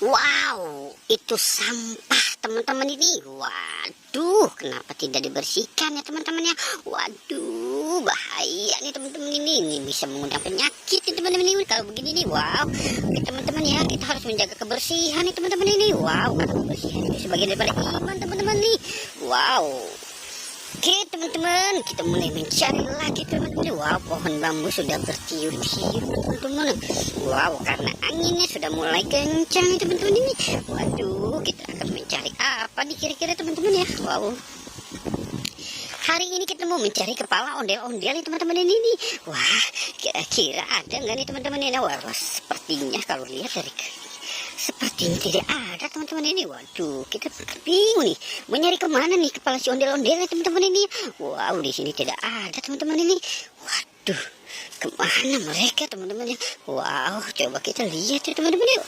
Wow, itu sampah teman-teman ini. Waduh, kenapa tidak dibersihkan ya teman-teman ya? Waduh, bahaya nih teman-teman ini. Ini bisa mengundang penyakit nih teman-teman ini. Kalau begini nih, wow. Oke teman-teman ya, kita harus menjaga kebersihan nih teman-teman ini. Wow, karena kebersihan itu sebagian daripada iman teman-teman nih. Wow. Oke teman-teman, kita mulai mencari lagi teman-teman. Wow, pohon bambu sudah bertiup-tiup teman-teman. Wow, karena anginnya sudah mulai kencang teman-teman ini. Waduh, kita akan mencari apa nih kira-kira teman-teman ya. Wow, hari ini kita mau mencari kepala ondel-ondel nih teman-teman ini nih. Wah, kira-kira ada nggak nih teman-teman ini? Wah, sepertinya kalau lihat dari sepertinya tidak ada teman-teman ini. Waduh, kita bingung nih mau nyari kemana nih kepala si ondel-ondel teman-teman ini. Wow, di sini tidak ada teman-teman ini. Waduh, kemana mereka teman-teman ya? Wow, coba kita lihat ya teman-teman ya.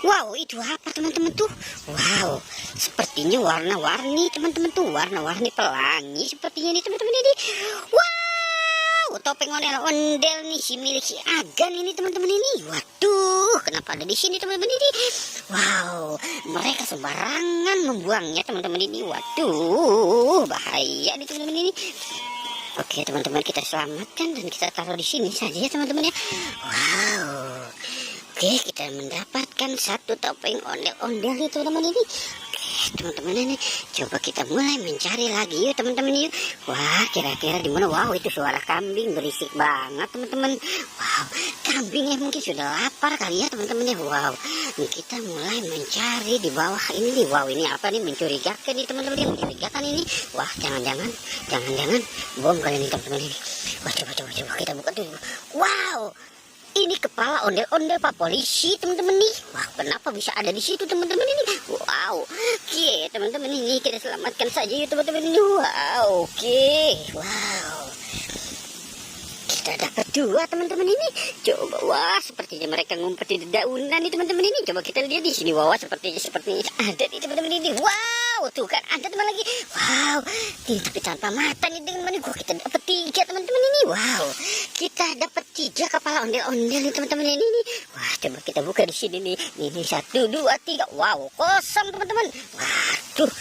Wow, itu apa teman-teman tuh? Wow, sepertinya warna-warni teman-teman tuh, warna-warni pelangi sepertinya nih teman-teman ini. Wow, topeng ondel-ondel nih si milik si Agan ini teman-teman ini. Waduh, kenapa ada di sini teman-teman ini? Wow, mereka sembarangan membuangnya teman-teman ini. Waduh, bahaya nih teman-teman ini. Oke teman-teman, kita selamatkan dan kita taruh di sini saja ya teman-teman ya. Wow. Oke, kita mendapatkan satu topeng ondel-ondel nih teman-teman ini. Oke teman-teman ini, coba kita mulai mencari lagi yuk teman-teman yuk. Wah, kira-kira di mana? Wow, itu suara kambing berisik banget teman-teman. Wow, kambingnya mungkin sudah lapar kali ya teman-teman ya. Wow, kita mulai mencari di bawah ini nih. Wow, ini apa nih, mencurigakan nih teman-teman ya, mencurigakan ini. Wah, jangan-jangan bom kali ini teman-teman ini. Wah, coba kita buka dulu. Wow, ini kepala ondel-ondel Pak Polisi teman-teman nih. Wah, kenapa bisa ada di situ teman-teman ini? Wow, oke teman-teman ini, kita selamatkan saja yuk teman-teman ini. Wow, oke. Wow, kita dapat dua teman-teman ini. Coba, wah, sepertinya mereka ngumpet di dedaunan nih teman-teman ini. Coba kita lihat di sini. Wah, sepertinya ada nih teman-teman ini. Wow, tuh kan ada teman lagi. Wow, ini tapi tanpa mata nih teman-teman. Gua kita dapat 3 teman-teman ini. Wow, kita dapat 3 kepala ondel-ondel nih teman-teman ini nih. Wah, coba kita buka di sini nih. Ini 1, 2, 3. Wow, kosong teman-teman. Waduh,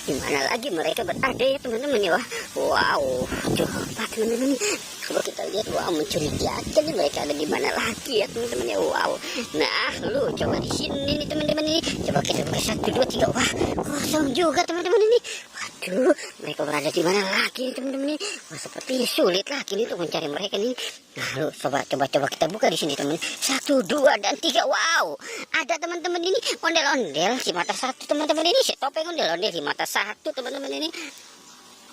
di mana lagi mereka berada ya teman-teman ya. Wow, coba teman-teman nih, coba kita lihat. Wow, mencurigakan nih, mereka ada di mana lagi ya teman-teman ya. Wow, nah lu coba di sini nih teman-teman ini. Coba kita buka 1, 2, 3. Wah, kosong juga teman-teman ini. Waduh, mereka berada di mana lagi nih teman-teman ini. Wah, sepertinya sulit lagi nih untuk mencari mereka nih. Nah, lu coba kita buka di sini teman. 1, 2, dan 3. Wow, ada teman-teman ini ondel-ondel si mata 1 teman-teman ini, si topeng ondel-ondel si mata 1 teman-teman ini.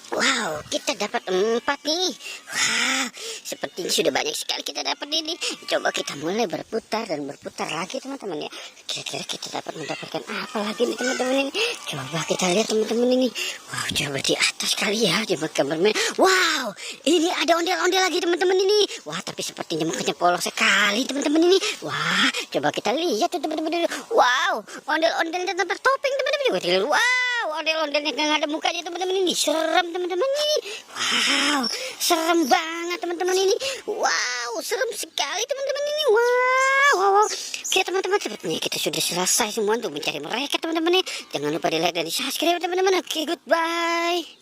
Wow, kita dapat 4 nih. Wah, sepertinya sudah banyak sekali kita dapat ini. Coba kita mulai berputar dan berputar lagi teman-teman ya. Kira-kira kita dapat mendapatkan apa lagi nih teman-teman ini. Coba kita lihat teman-teman ini. Wow, coba di atas kali ya, coba gambar main. Wow, ini ada ondel-ondel lagi teman-teman ini. Wah, tapi sepertinya mukanya polos sekali teman-teman ini. Wah, coba kita lihat tuh teman-teman ini. Wow, ondel-ondel dan bertopeng teman-teman ini. Wow, ondel-ondel yang nggak ada mukanya teman-teman ini. Serem teman-teman ini. Wow, serem banget teman-teman ini. Wow, serem sekali teman-teman ini. Wow. Oke teman-teman, sepertinya kita sudah selesai semua untuk mencari mereka teman-teman ya. Jangan lupa di like dan di subscribe teman-teman. Oke, goodbye.